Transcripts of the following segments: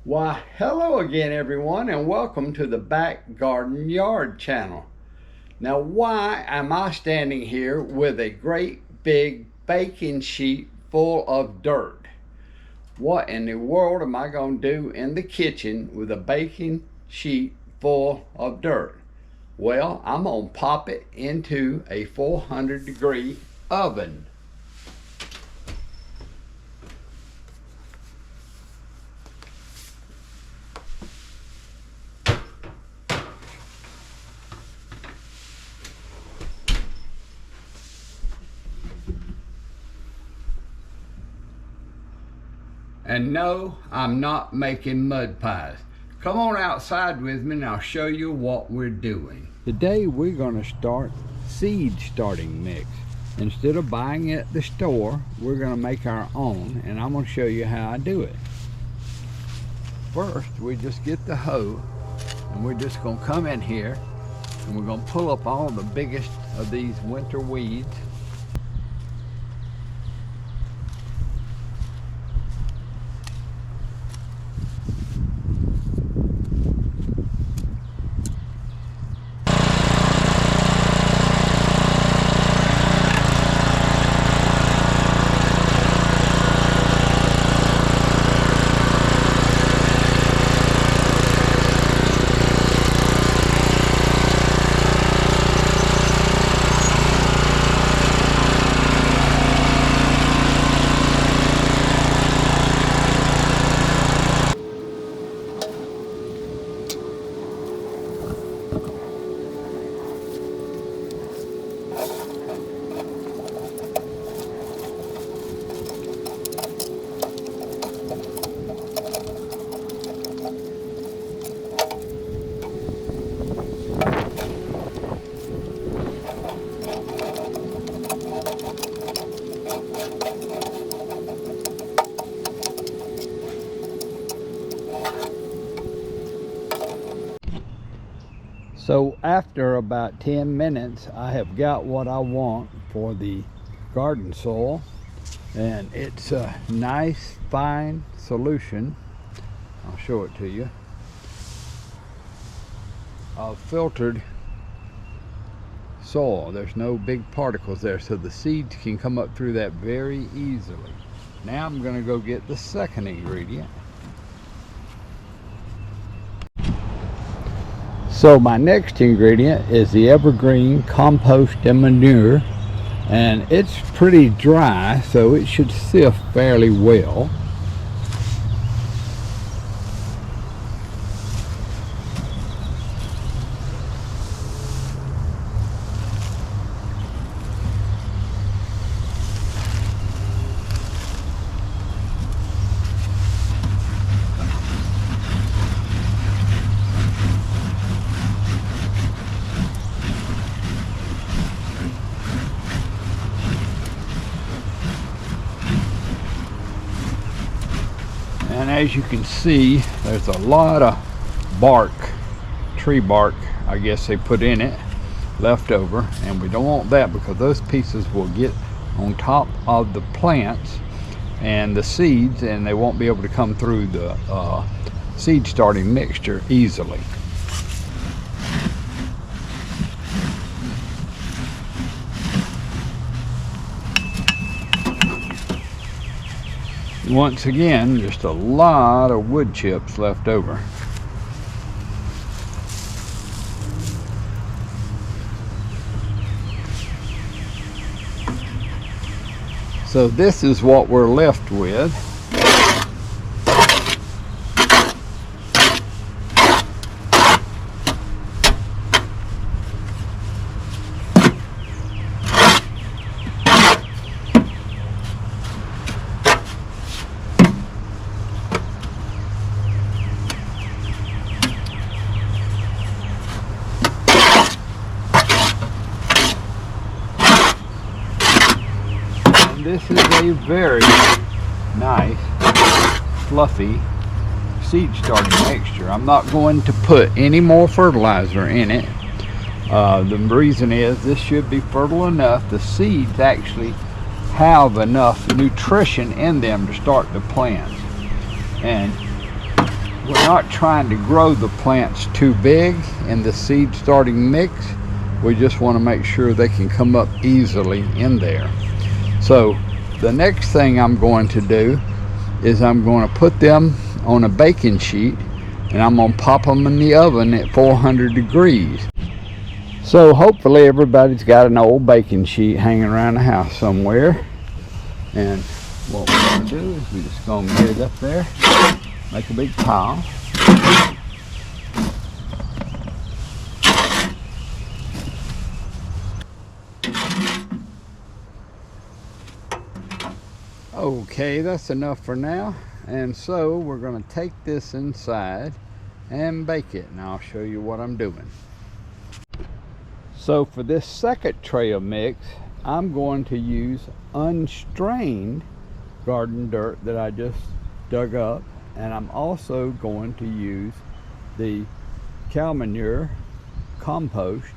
Why, hello again, everyone, and welcome to the Back Garden Yard channel. Now, why am I standing here with a great big baking sheet full of dirt? What in the world am I going to do in the kitchen with a baking sheet full of dirt? Well, I'm going to pop it into a 400-degree oven. And no, I'm not making mud pies. Come on outside with me and I'll show you what we're doing. Today we're going to start seed starting mix. Instead of buying it at the store, we're going to make our own, and I'm going to show you how I do it. First, we just get the hoe and we're just going to come in here and we're going to pull up all the biggest of these winter weeds. So after about 10 minutes, I have got what I want for the garden soil, and it's a nice fine solution. I'll show it to you, of filtered soil. There's no big particles there, so the seeds can come up through that very easily. Now I'm going to go get the second ingredient. So my next ingredient is the evergreen compost and manure, and it's pretty dry, so it should sift fairly well. And as you can see, there's a lot of bark, tree bark, I guess they put in it, left over, and we don't want that because those pieces will get on top of the plants and the seeds, and they won't be able to come through the seed starting mixture easily. Once again, just a lot of wood chips left over. So this is what we're left with. This is a very nice, fluffy seed starting mixture. I'm not going to put any more fertilizer in it. The reason is this should be fertile enough. The seeds actually have enough nutrition in them to start the plants. And we're not trying to grow the plants too big in the seed starting mix. We just want to make sure they can come up easily in there. So the next thing I'm going to do is I'm going to put them on a baking sheet, and I'm going to pop them in the oven at 400 degrees. So hopefully everybody's got an old baking sheet hanging around the house somewhere. And what we're going to do is we're just going to get it up there, make a big pile. Okay, that's enough for now. And so we're going to take this inside and bake it, and I'll show you what I'm doing. So for this second tray of mix, I'm going to use unstrained garden dirt that I just dug up, and I'm also going to use the cow manure compost,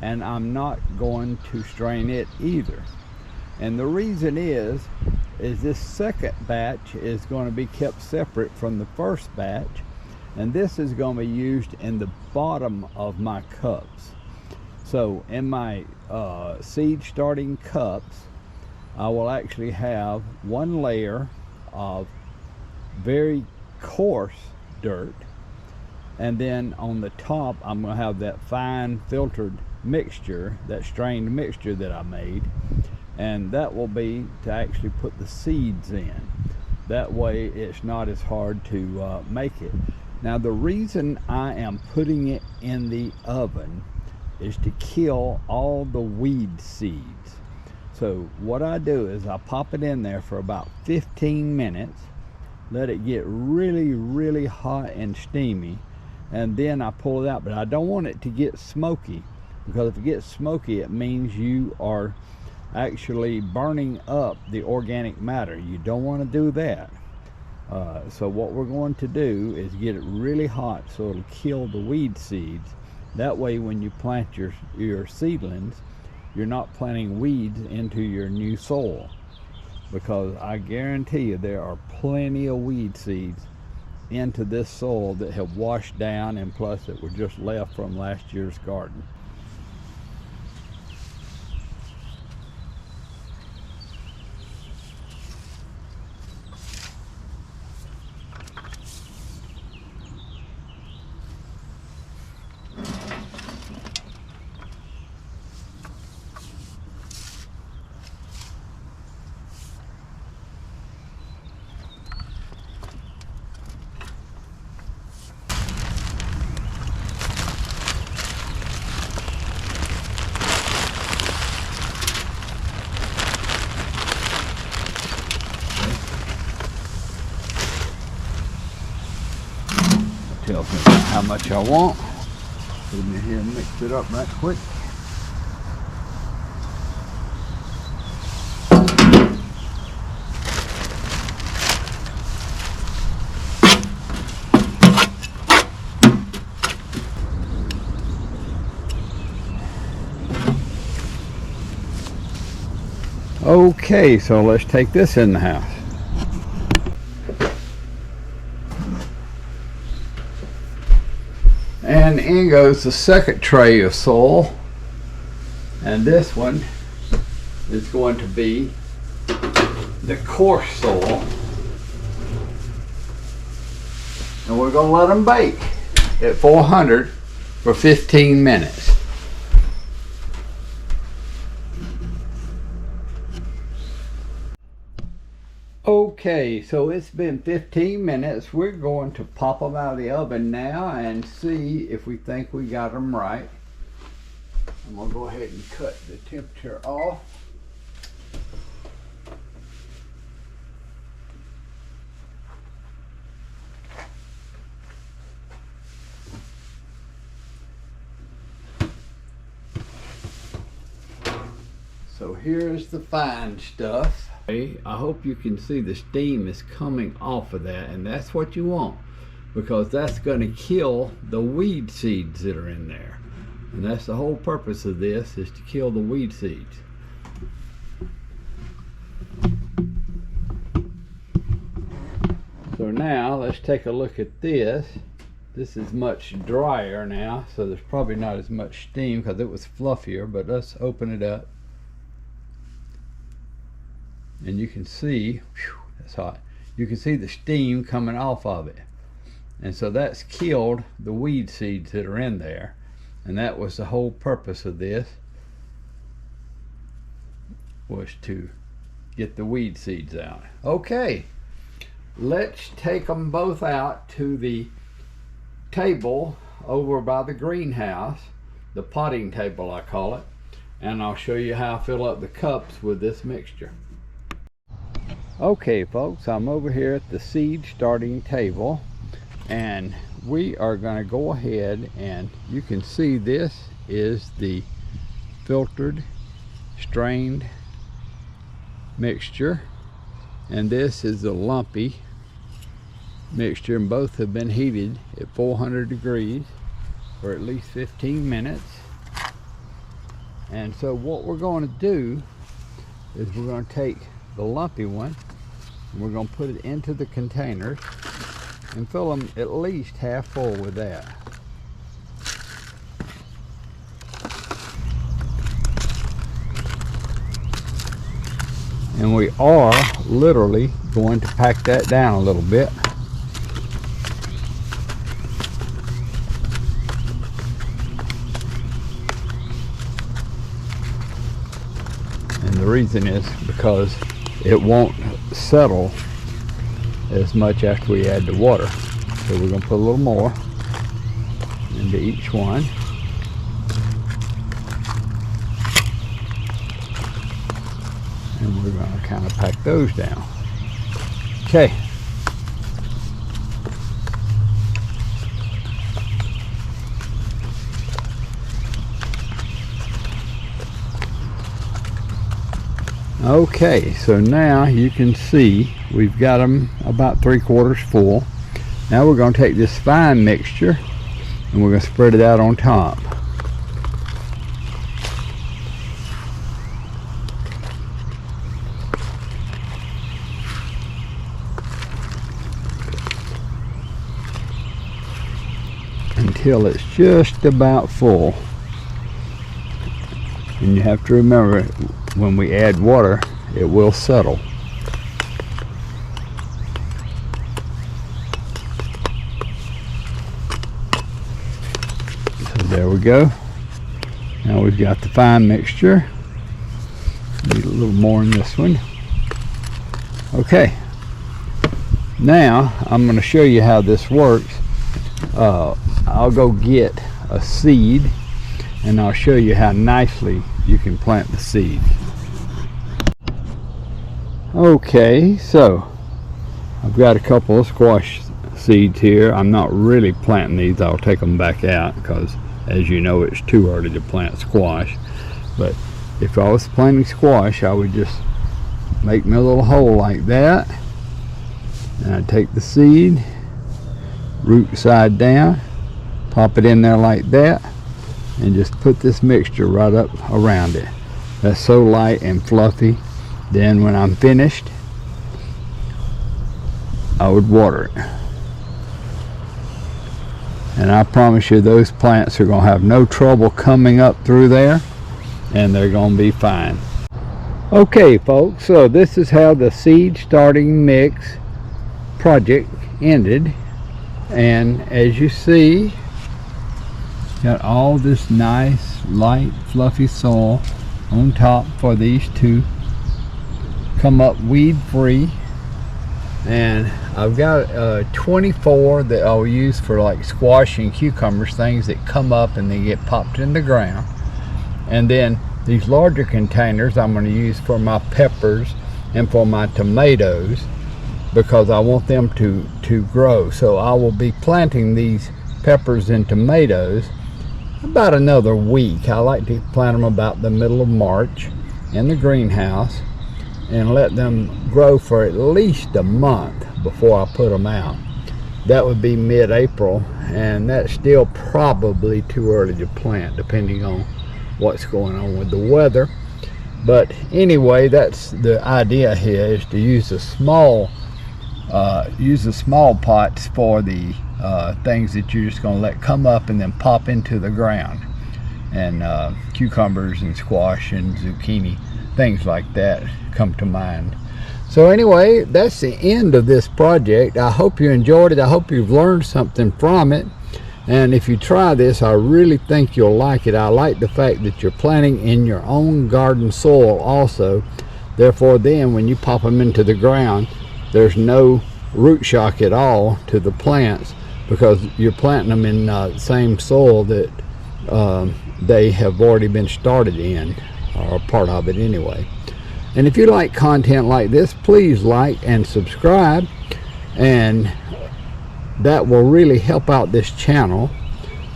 and I'm not going to strain it either. And the reason is this second batch is going to be kept separate from the first batch, and this is going to be used in the bottom of my cups. So in my seed starting cups, I will actually have one layer of very coarse dirt, and then on the top I'm going to have that fine filtered mixture, that strained mixture that I made, and that will be to actually put the seeds in. That way it's not as hard to make it. Now the reason I am putting it in the oven is to kill all the weed seeds. So what I do is I pop it in there for about 15 minutes, let it get really hot and steamy, and then I pull it out. But I don't want it to get smoky, because if it gets smoky, it means you are actually burning up the organic matter. You don't want to do that. So what we're going to do is get it really hot so it'll kill the weed seeds. That way when you plant your seedlings, you're not planting weeds into your new soil, because I guarantee you there are plenty of weed seeds into this soil that have washed down, and plus that were just left from last year's garden. Tells me how much I want. Put it in here and mix it up right quick. Okay, so let's take this in the house. And in goes the second tray of soil, and this one is going to be the coarse soil, and we're going to let them bake at 400 for 15 minutes. Okay, so it's been 15 minutes. We're going to pop them out of the oven now and see if we think we got them right. I'm going to go ahead and cut the temperature off. So here's the fine stuff. I hope you can see the steam is coming off of that, and that's what you want, because that's going to kill the weed seeds that are in there. And that's the whole purpose of this, is to kill the weed seeds. So now let's take a look at this. This is much drier now, so there's probably not as much steam because it was fluffier, but let's open it up. And you can see, whew, that's hot. You can see the steam coming off of it. And so that's killed the weed seeds that are in there. And that was the whole purpose of this, was to get the weed seeds out. Okay, let's take them both out to the table over by the greenhouse, the potting table I call it, and I'll show you how I fill up the cups with this mixture. Okay folks, I'm over here at the seed starting table, and we are going to go ahead, and you can see this is the filtered, strained mixture, and this is the lumpy mixture, and both have been heated at 400 degrees for at least 15 minutes. And so what we're going to do is we're going to take the lumpy one and we're going to put it into the containers and fill them at least half full with that. And we are literally going to pack that down a little bit. And the reason is because it won't settle as much after we add the water. So we're going to put a little more into each one. And we're going to kind of pack those down. Okay. Okay, so now you can see we've got them about 3/4 full. Now we're going to take this fine mixture and we're going to spread it out on top. Until it's just about full. And you have to remember, when we add water, it will settle. So there we go. Now we've got the fine mixture. Need a little more in this one. Okay. Now I'm going to show you how this works. I'll go get a seed and I'll show you how nicely you can plant the seed. Okay, so I've got a couple of squash seeds here. I'm not really planting these. I'll take them back out because, as you know, it's too early to plant squash. But if I was planting squash, I would just make me a little hole like that, and I'd take the seed, root side down, pop it in there like that, and just put this mixture right up around it. That's so light and fluffy. Then when I'm finished, I would water it. And I promise you those plants are going to have no trouble coming up through there, and they're going to be fine. Okay folks, so this is how the seed starting mix project ended. And as you see, got all this nice light fluffy soil on top for these to come up weed free. And I've got 24 that I'll use for like squash and cucumbers, things that come up and they get popped in the ground. And then these larger containers I'm going to use for my peppers and for my tomatoes, because I want them to grow. So I will be planting these peppers and tomatoes about another week. I like to plant them about the middle of March in the greenhouse and let them grow for at least a month before I put them out. That would be mid-April, and that's still probably too early to plant depending on what's going on with the weather. But anyway, that's the idea here, is to use a small use the small pots for the things that you're just going to let come up and then pop into the ground, and cucumbers and squash and zucchini, things like that come to mind. So anyway, that's the end of this project. I hope you enjoyed it. I hope you've learned something from it, and if you try this, I really think you'll like it. I like the fact that you're planting in your own garden soil also. Therefore then when you pop them into the ground, there's no root shock at all to the plants, because you're planting them in the same soil that they have already been started in, or part of it anyway. And if you like content like this, please like and subscribe, and that will really help out this channel.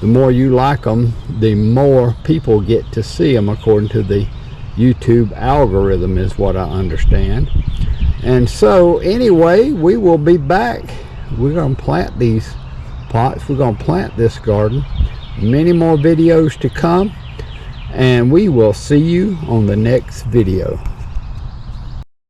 The more you like them, the more people get to see them, according to the YouTube algorithm, is what I understand. And so anyway, we will be back. We're going to plant these pots. We're going to plant this garden. Many more videos to come, and we will see you on the next video.